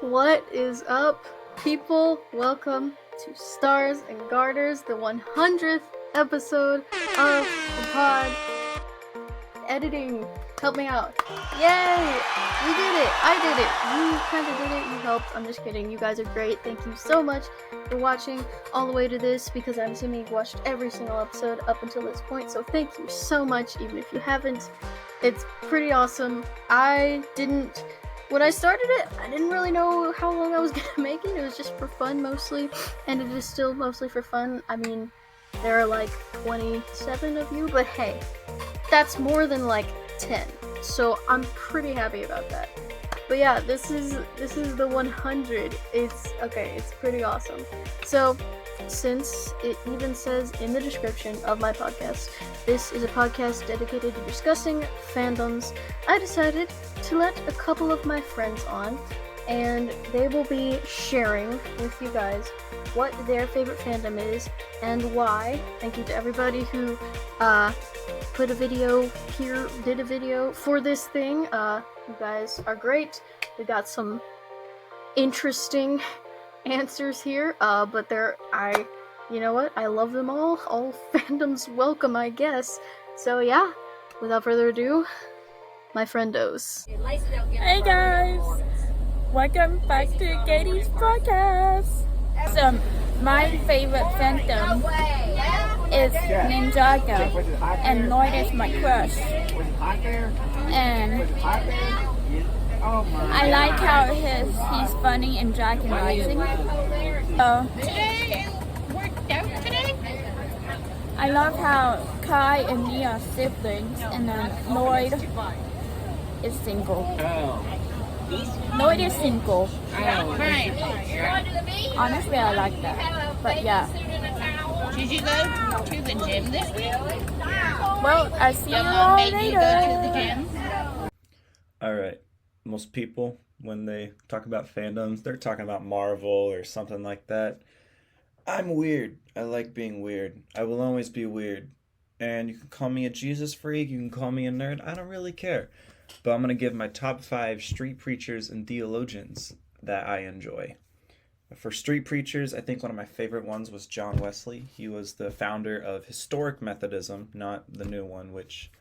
What is up, people? Welcome to Stars and Garters, the 100th episode of the pod. Editing, help me out. Yay! We did it! I did it! You kind of did it, you helped. I'm just kidding. You guys are great. Thank you so much for watching all the way to this, because I'm assuming you've watched every single episode up until this point, so thank you so much, even if you haven't. It's pretty awesome. When I started it, I didn't really know how long I was gonna make it. It was just for fun mostly, and it is still mostly for fun. I mean, there are like 27 of you, but hey, that's more than like 10, so I'm pretty happy about that. But yeah, this is the 100. It's pretty awesome. So, since it even says in the description of my podcast, this is a podcast dedicated to discussing fandoms, I decided to let a couple of my friends on, and they will be sharing with you guys what their favorite fandom is and why. Thank you to everybody who put a video here, did a video for this thing. You guys are great. We got some interesting answers here, but you know what? I love them all. All fandoms welcome, I guess. So yeah, without further ado, my friendos. Hey guys, welcome back to Katie's podcast. So my favorite fandom is Ninjago, and Lloyd is my crush. And I like how he's funny in Dragon Rising. I love how Kai and me are siblings, and then Lloyd is single. Lloyd is single. Honestly, I like that. But yeah. Did you go to the gym this week? Well, I see you all Made you go to the later. gym? Alright, most people, when they talk about fandoms, they're talking about Marvel or something like that. I'm weird. I like being weird. I will always be weird. And you can call me a Jesus freak, you can call me a nerd, I don't really care. But I'm going to give my top 5 street preachers and theologians that I enjoy. For street preachers, I think one of my favorite ones was John Wesley. He was the founder of historic Methodism, not the new one, which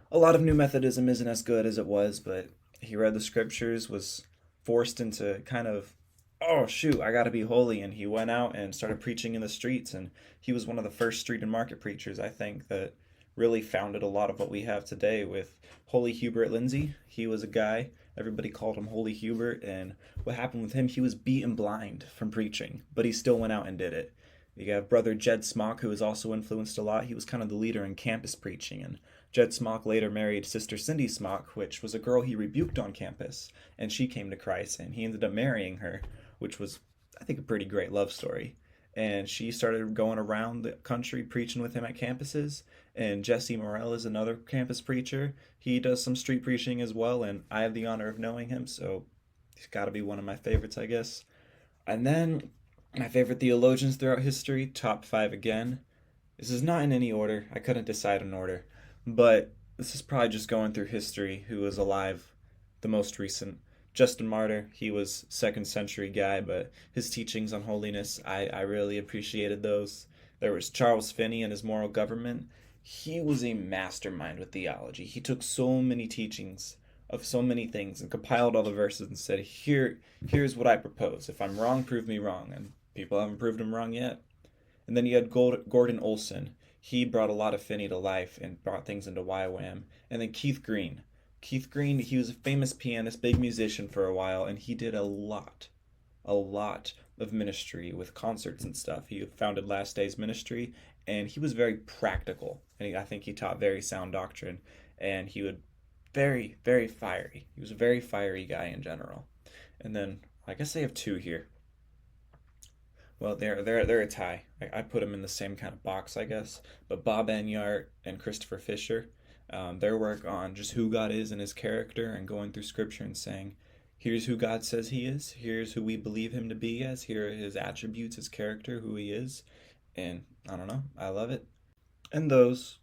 a lot of new Methodism isn't as good as it was, but he read the scriptures, was forced into kind of, oh shoot, I gotta be holy, and he went out and started preaching in the streets, and he was one of the first street and market preachers, I think, that really founded a lot of what we have today with Holy Hubert Lindsay. He was a guy, everybody called him Holy Hubert, and what happened with him, he was beaten blind from preaching, but he still went out and did it. You got Brother Jed Smock, who was also influenced a lot. He was kind of the leader in campus preaching, and Jed Smock later married Sister Cindy Smock, which was a girl he rebuked on campus, and she came to Christ, and he ended up marrying her, which was, I think, a pretty great love story. And she started going around the country preaching with him at campuses. And Jesse Morell is another campus preacher. He does some street preaching as well, and I have the honor of knowing him, so he's got to be one of my favorites, I guess. And then my favorite theologians throughout history, top 5 again. This is not in any order. I couldn't decide an order. But this is probably just going through history who was alive the most recent. Justin Martyr, he was 2nd century guy, but his teachings on holiness, I really appreciated those. There was Charles Finney and his moral government. He was a mastermind with theology. He took so many teachings of so many things and compiled all the verses and said, here's what I propose. If I'm wrong, prove me wrong. And people haven't proved him wrong yet. And then you had Gordon Olson. He brought a lot of Finney to life and brought things into YWAM. And then Keith Green. Keith Green, he was a famous pianist, big musician for a while, and he did a lot of ministry with concerts and stuff. He founded Last Days Ministry, and he was very practical, and I think he taught very sound doctrine, and he would very, very fiery. He was a very fiery guy in general. And then, I guess I have 2 here. Well, they're a tie. I put them in the same kind of box, I guess. But Bob Enyart and Christopher Fisher, their work on just who God is and his character and going through scripture and saying, here's who God says he is, here's who we believe him to be as, here are his attributes, his character, who he is, and I don't know, I love it. And those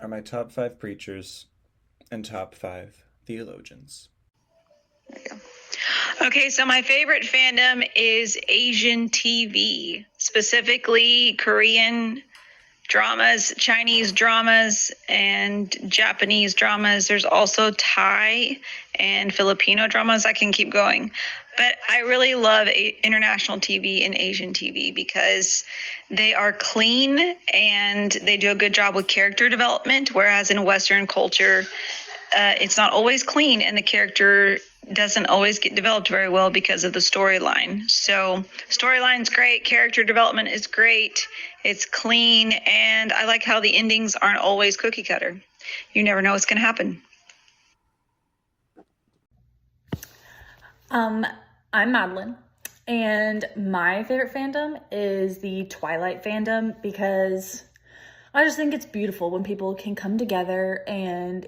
are my top 5 preachers and top 5 theologians. There you go. Okay, so my favorite fandom is Asian TV, specifically Korean dramas, Chinese dramas, and Japanese dramas. There's also Thai and Filipino dramas. I can keep going. But I really love international TV and Asian TV because they are clean and they do a good job with character development, whereas in Western culture, it's not always clean and the character doesn't always get developed very well because of the storyline. So storyline's great, character development is great, it's clean, and I like how the endings aren't always cookie cutter. You never know what's going to happen. I'm Madeline, and my favorite fandom is the Twilight fandom because I just think it's beautiful when people can come together and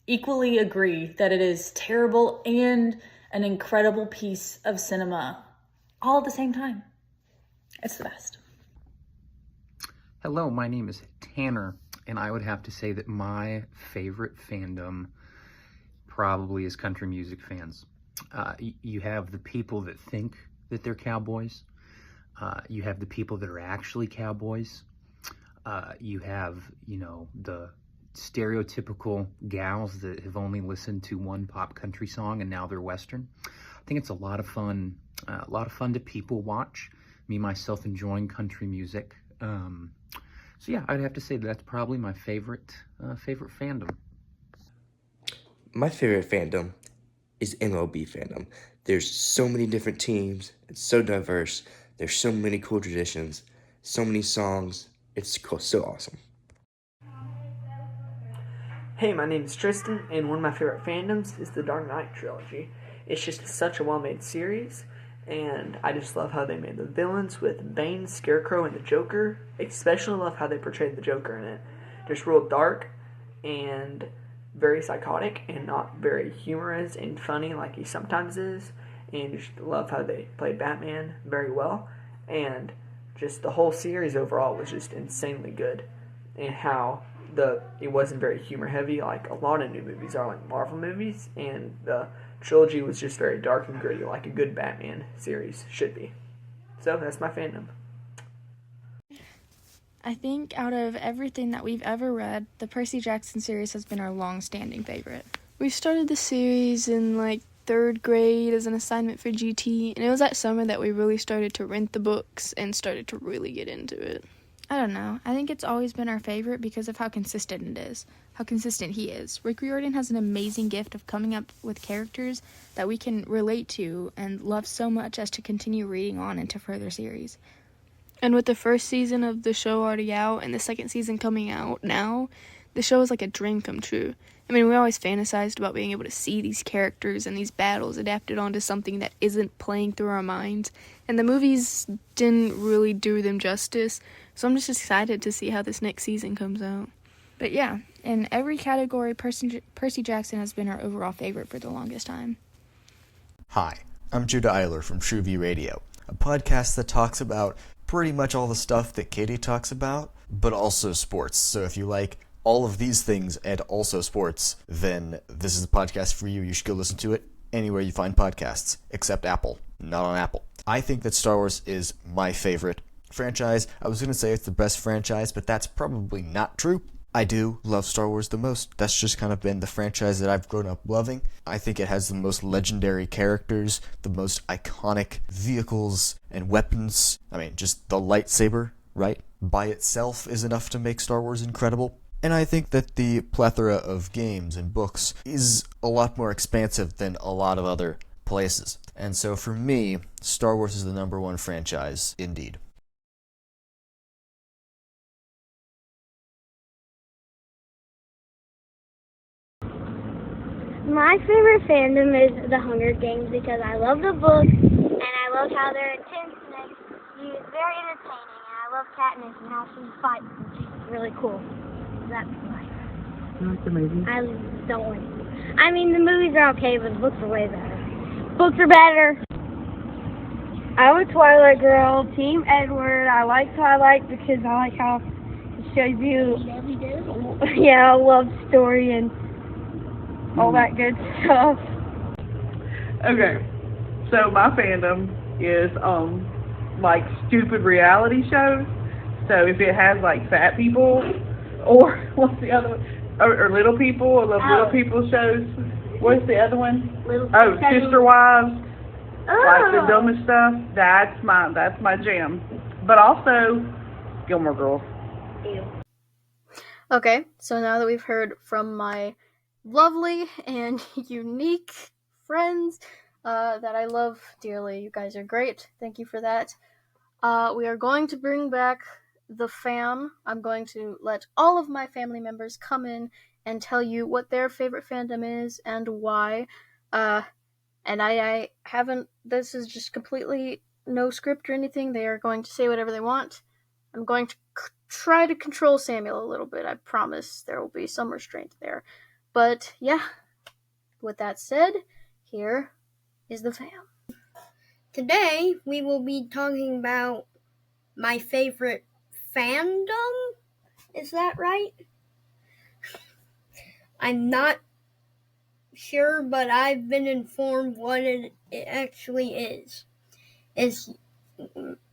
equally agree that it is terrible and an incredible piece of cinema all at the same time. It's the best. Hello, my name is Tanner, and I would have to say that my favorite fandom probably is country music fans. You have the people that think that they're cowboys. You have the people that are actually cowboys. You have, the stereotypical gals that have only listened to one pop country song and now they're Western. I think it's a lot of fun to people watch. Me, myself, enjoying country music. So yeah, I'd have to say that's probably my favorite fandom. My favorite fandom is MLB fandom. There's so many different teams. It's so diverse. There's so many cool traditions, so many songs. It's cool, so awesome. Hey, my name is Tristan, and one of my favorite fandoms is the Dark Knight trilogy. It's just such a well-made series, and I just love how they made the villains with Bane, Scarecrow, and the Joker. Especially love how they portrayed the Joker in it. Just real dark and very psychotic and not very humorous and funny like he sometimes is. And just love how they played Batman very well. And just the whole series overall was just insanely good. And how it wasn't very humor heavy like a lot of new movies are, like Marvel movies, and the trilogy was just very dark and gritty like a good Batman series should be. So that's my fandom. I think out of everything that we've ever read, the Percy Jackson series has been our long-standing favorite. We started the series in like 3rd grade as an assignment for GT, and it was that summer that we really started to rent the books and started to really get into it. I don't know. I think it's always been our favorite because of how consistent it is. How consistent he is. Rick Riordan has an amazing gift of coming up with characters that we can relate to and love so much as to continue reading on into further series. And with the first season of the show already out and the second season coming out now, the show is like a dream come true. I mean, we always fantasized about being able to see these characters and these battles adapted onto something that isn't playing through our minds. And the movies didn't really do them justice. So I'm just excited to see how this next season comes out. But yeah, in every category, Percy Jackson has been our overall favorite for the longest time. Hi, I'm Judah Eiler from True View Radio, a podcast that talks about pretty much all the stuff that Katie talks about, but also sports. So if you like all of these things and also sports, then this is a podcast for you. You should go listen to it anywhere you find podcasts, except Apple. Not on Apple. I think that Star Wars is my favorite franchise. I was going to say it's the best franchise, but that's probably not true. I do love Star Wars the most. That's just kind of been the franchise that I've grown up loving. I think it has the most legendary characters, the most iconic vehicles and weapons. I mean, just the lightsaber, right? By itself is enough to make Star Wars incredible. And I think that the plethora of games and books is a lot more expansive than a lot of other places. And so for me, Star Wars is the number one franchise, indeed. My favorite fandom is The Hunger Games because I love the books and I love how they're intense and she's very entertaining, and I love Katniss and how she fights and she's really cool. That's why. That's amazing. I don't like it. I mean, the movies are okay, but the books are way better. Books are better. I'm a Twilight girl, Team Edward. I like Twilight because I like how it shows you, a love story and all that good stuff. Okay, So my fandom is like stupid reality shows. So if it has like fat people, or what's the other one? Or little people, I love little people shows. What's the other one? Sister Wives. Like the dumbest stuff. That's my jam. But also Gilmore Girls. Okay, so now that we've heard from my lovely and unique friends that I love dearly, you guys are great. Thank you for that. We are going to bring back the fam. I'm going to let all of my family members come in and tell you what their favorite fandom is and why. And I haven't, this is just completely no script or anything. They are going to say whatever they want. I'm going to try to control Samuel a little bit. I promise there will be some restraint there. But yeah, with that said, here is the fam. Today, we will be talking about my favorite fandom. Is that right? I'm not sure, but I've been informed what it actually is.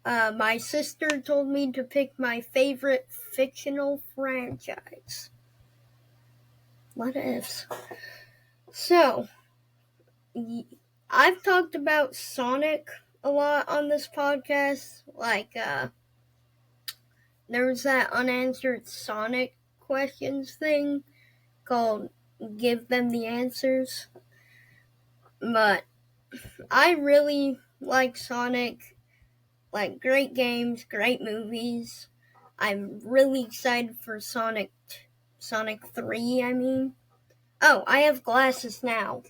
My sister told me to pick my favorite fictional franchise. What ifs? So, I've talked about Sonic a lot on this podcast. Like, there was that unanswered Sonic questions thing called Give Them the Answers. But I really like Sonic. Like, great games, great movies. I'm really excited for Sonic 3, I mean. Oh, I have glasses now.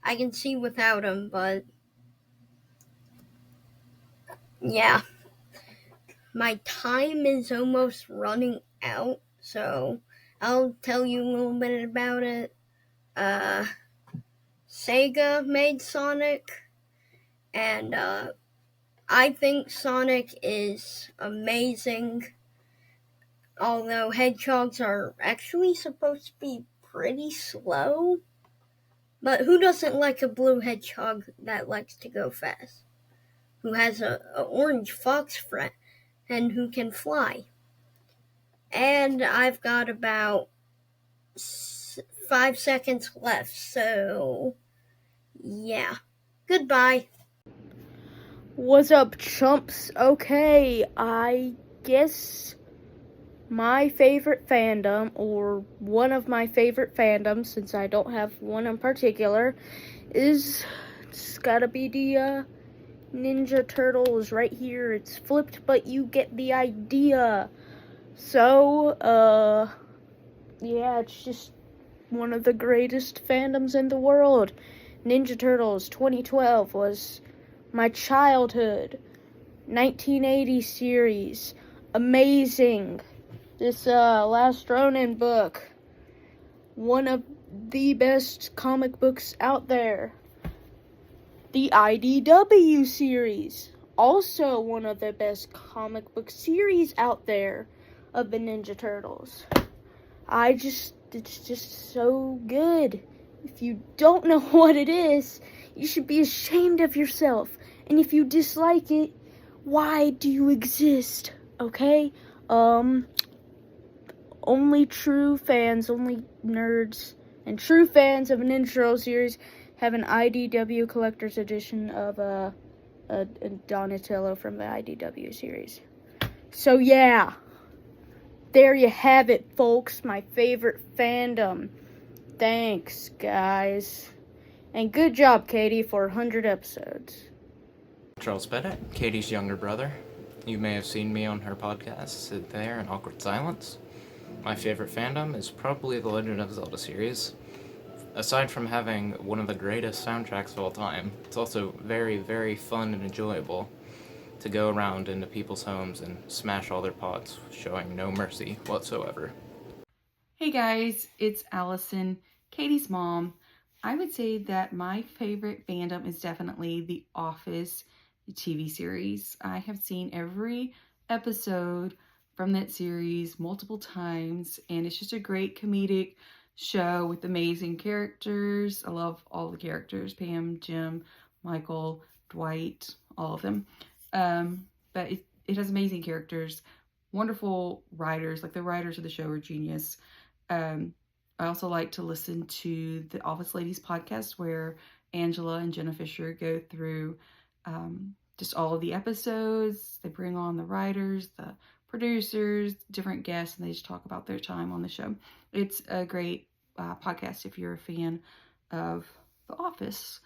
I can see without them, but yeah. My time is almost running out, so I'll tell you a little bit about it. Sega made Sonic, and I think Sonic is amazing. Although hedgehogs are actually supposed to be pretty slow. But who doesn't like a blue hedgehog that likes to go fast? Who has an orange fox friend and who can fly? And I've got about 5 seconds left, so yeah. Goodbye. What's up, chumps? Okay, I guess my favorite fandom, or one of my favorite fandoms, since I don't have one in particular, it's gotta be the Ninja Turtles right here. It's flipped, but you get the idea. So, yeah, it's just one of the greatest fandoms in the world. Ninja Turtles 2012 was my childhood. 1980 series. Amazing. This Last Ronin book, one of the best comic books out there. The IDW series, also one of the best comic book series out there of the Ninja Turtles. It's just so good. If you don't know what it is, you should be ashamed of yourself. And if you dislike it, why do you exist? Okay? Only true fans, only nerds, and true fans of an Ninja Turtle series have an IDW collector's edition of a Donatello from the IDW series. So yeah, there you have it, folks. My favorite fandom. Thanks, guys. And good job, Katie, for 100 episodes. Charles Pettit, Katie's younger brother. You may have seen me on her podcast, Sit There in Awkward Silence. My favorite fandom is probably the Legend of Zelda series. Aside from having one of the greatest soundtracks of all time, it's also very, very fun and enjoyable to go around into people's homes and smash all their pots, showing no mercy whatsoever. Hey guys, it's Allison, Katie's mom. I would say that my favorite fandom is definitely The Office TV series. I have seen every episode from that series multiple times, and it's just a great comedic show with amazing characters. I love all the characters: Pam, Jim, Michael, Dwight, all of them. But it has amazing characters, wonderful writers. Like, the writers of the show are genius. I also like to listen to the Office Ladies podcast, where Angela and Jenna Fisher go through just all of the episodes. They bring on the writers, the producers, different guests, and they just talk about their time on the show. It's a great podcast if you're a fan of The Office.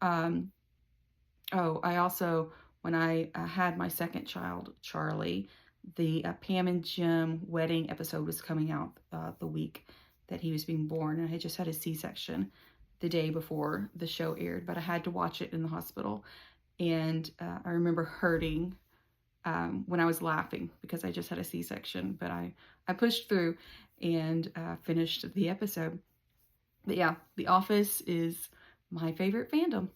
I also, when I had my second child, Charlie, the Pam and Jim wedding episode was coming out the week that he was being born. And I had just had a C-section the day before the show aired, but I had to watch it in the hospital. And I remember hurting when I was laughing because I just had a C-section, but I pushed through and finished the episode. But yeah, The Office is my favorite fandom.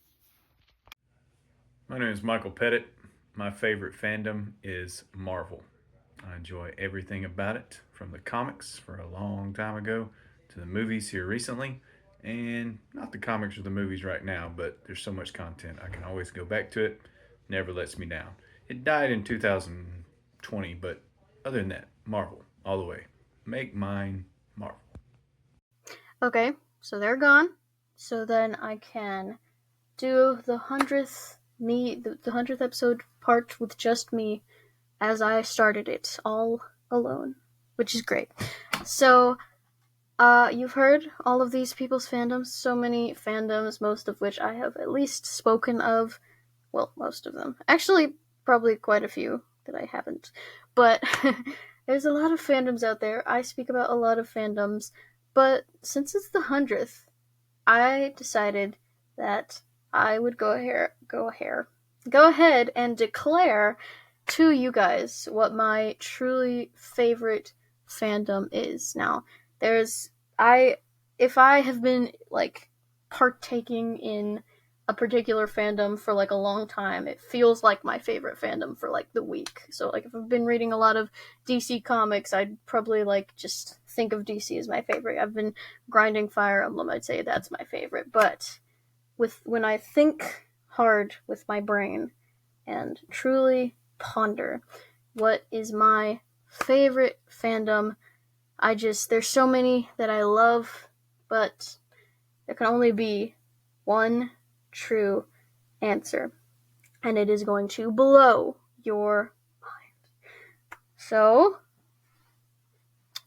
My name is Michael Pettit. My favorite fandom is Marvel. I enjoy everything about it, from the comics for a long time ago to the movies here recently. And not the comics or the movies right now, but there's so much content. I can always go back to it. Never lets me down. It died in 2020, but other than that, Marvel, all the way. Make mine Marvel. Okay, so they're gone. So then I can do the 100th episode part with just me as I started it all alone, which is great. So, you've heard all of these people's fandoms, so many fandoms, most of which I have at least spoken of. Well, most of them. Actually, probably quite a few that I haven't. But there's a lot of fandoms out there. I speak about a lot of fandoms. But since it's the 100th, I decided that I would go ahead and declare to you guys what my truly favorite fandom is. Now, if I have been partaking in a particular fandom for a long time, it feels like my favorite fandom for the week. So if I've been reading a lot of DC comics, I'd probably just think of DC as my favorite. I've been grinding Fire Emblem, I'd say that's my favorite. But when I think hard with my brain and truly ponder what is my favorite fandom, there's so many that I love, but there can only be one true answer, and it is going to blow your mind. So,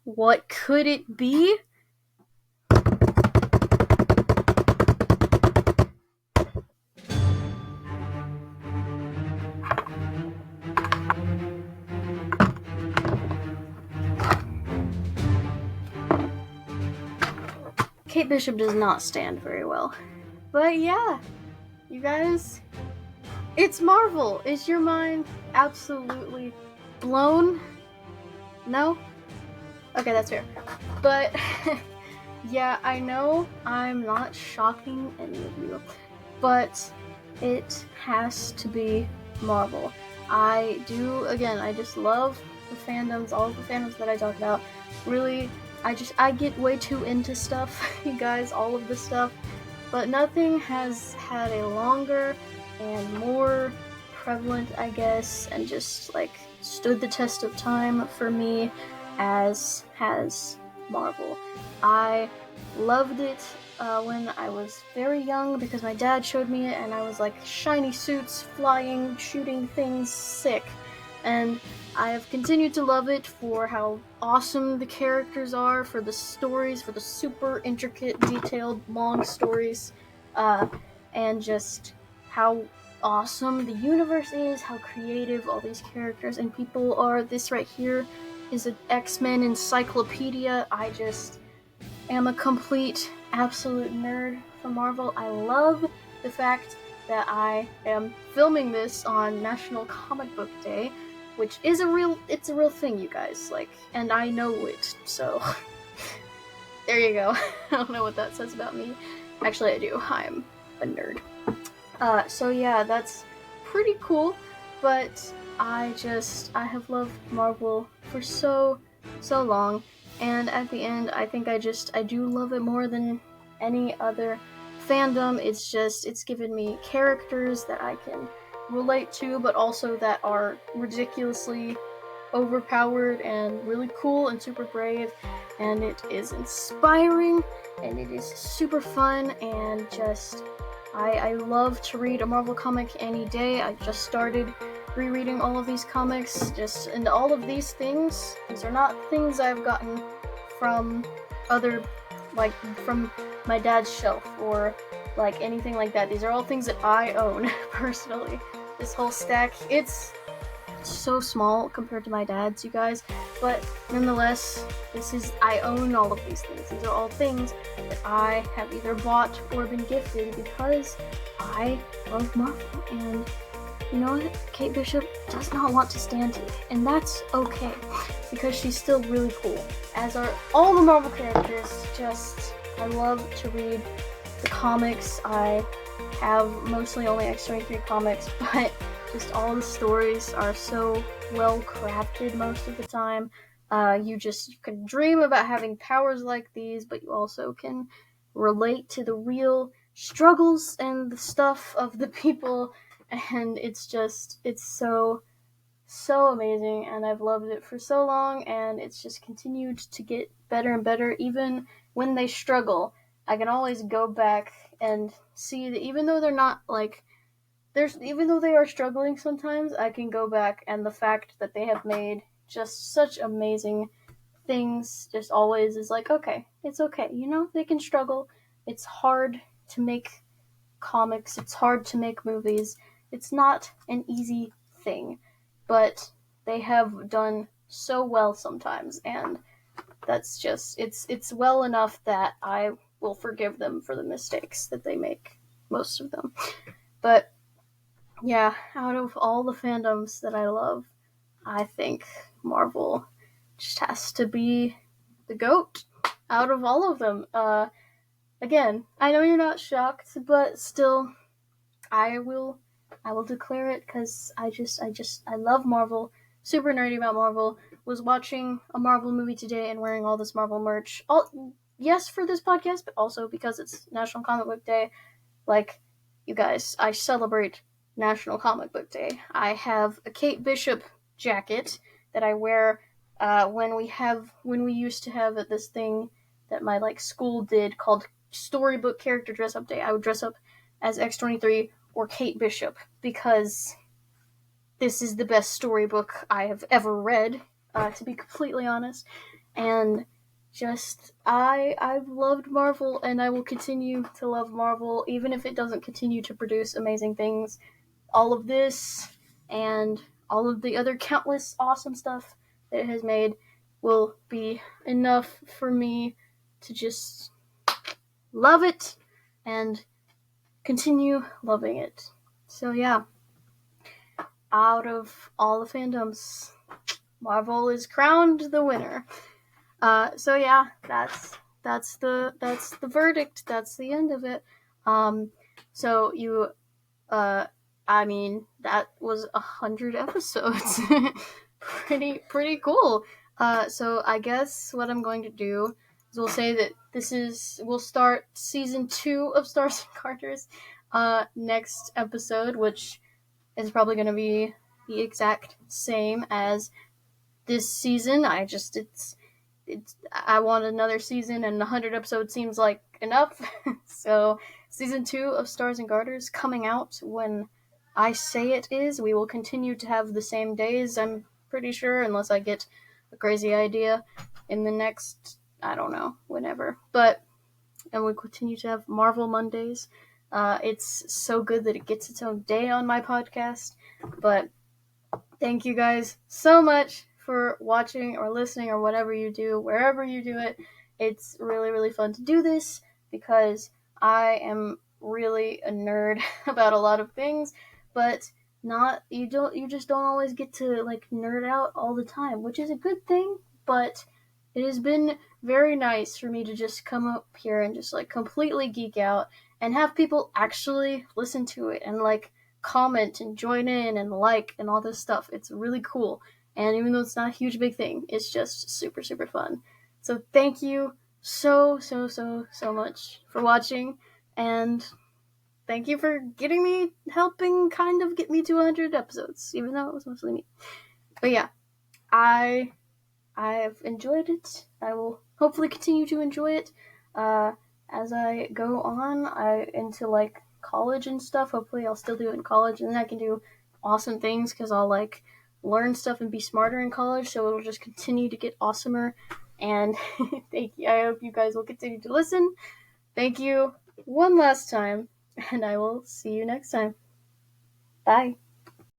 what could it be? Kate Bishop does not stand very well. But yeah, you guys, it's Marvel. Is your mind absolutely blown? No? Okay, that's fair. But yeah, I know I'm not shocking any of you, but it has to be Marvel. I just love the fandoms, all of the fandoms that I talk about. Really, I get way too into stuff, you guys, all of the stuff. But nothing has had a longer and more prevalent, I guess, and just stood the test of time for me as has Marvel. I loved it when I was very young because my dad showed me it, and I was shiny suits, flying, shooting things, sick. And I have continued to love it for how awesome the characters are, for the stories, for the super intricate, detailed, long stories, and just how awesome the universe is, how creative all these characters and people are. This right here is an X-Men encyclopedia. I just am a complete, absolute nerd for Marvel. I love the fact that I am filming this on National Comic Book Day, which is a real thing, you guys, and I know it, so there you go. I don't know what that says about me. Actually, I do. I'm a nerd. So yeah, that's pretty cool, but I have loved Marvel for so long, and at the end, I think I do love it more than any other fandom. It's given me characters that I can relate to, but also that are ridiculously overpowered and really cool and super brave, and it is inspiring, and it is super fun, and just I love to read a Marvel comic any day. I just started rereading all of these comics, and all of these things are not things I've gotten from other, like from my dad's shelf or like anything like that. These are all things that I own personally. This whole stack, it's so small compared to my dad's, you guys, but nonetheless, I own all of these things. These are all things that I have either bought or been gifted because I love Marvel, and you know what? Kate Bishop does not want to stand to it, and that's okay, because she's still really cool, as are all the Marvel characters. I love to read the comics. I have mostly only X-23 comics, but just all the stories are so well crafted most of the time. You can dream about having powers like these, but you also can relate to the real struggles and the stuff of the people, and it's so amazing, and I've loved it for so long, and it's just continued to get better and better. Even when they struggle, I can always go back and see that even though they're not like even though they are struggling sometimes, I can go back, and the fact that they have made just such amazing things just always is like, okay, it's okay. You know, they can struggle. It's hard to make comics. It's hard to make movies. It's not an easy thing, but they have done so well sometimes, and that's just, it's well enough that I will forgive them for the mistakes that they make, most of them. But yeah, out of all the fandoms that I love, I think Marvel just has to be the GOAT out of all of them. Again, I know you're not shocked, but still, I will declare it, because I love Marvel. Super nerdy about Marvel. Was watching a Marvel movie today and wearing all this Marvel merch. Yes, for this podcast, but also because it's National Comic Book Day. Like, you guys, I celebrate National Comic Book Day. I have a Kate Bishop jacket that I wear when we used to have this thing that my school did called Storybook Character Dress Up Day. I would dress up as X-23 or Kate Bishop because this is the best storybook I have ever read, to be completely honest. And I've loved Marvel, and I will continue to love Marvel, even if it doesn't continue to produce amazing things. All of this and all of the other countless awesome stuff that it has made will be enough for me to just love it and continue loving it. So yeah, out of all the fandoms, Marvel is crowned the winner. So yeah, that's the verdict. That's the end of it. So you, I mean, that was 100 episodes. pretty cool. So I guess what I'm going to do is we'll say that we'll start season 2 of Stars and Garters next episode, which is probably going to be the exact same as this season. I want another season, and 100 episodes seems like enough. So season 2 of Stars and Garters coming out when I say it is. We will continue to have the same days, I'm pretty sure, unless I get a crazy idea in the next, I don't know, whenever. And we'll continue to have Marvel Mondays. It's so good that it gets its own day on my podcast. But thank you guys so much for watching or listening or whatever you do, wherever you do it. It's really, really fun to do this because I am really a nerd about a lot of things, but you just don't always get to nerd out all the time, which is a good thing, but it has been very nice for me to just come up here and just completely geek out and have people actually listen to it and comment and join in and and all this stuff. It's really cool. And even though it's not a huge big thing, it's just super, super fun. So thank you so much for watching. And thank you for helping kind of get me to 100 episodes, even though it was mostly me. But yeah, I've enjoyed it. I will hopefully continue to enjoy it as I go on into like college and stuff. Hopefully I'll still do it in college, and then I can do awesome things because I'll like learn stuff and be smarter in college, so it'll just continue to get awesomer. And thank you. I hope you guys will continue to listen. Thank you one last time, and I will see you next time. Bye.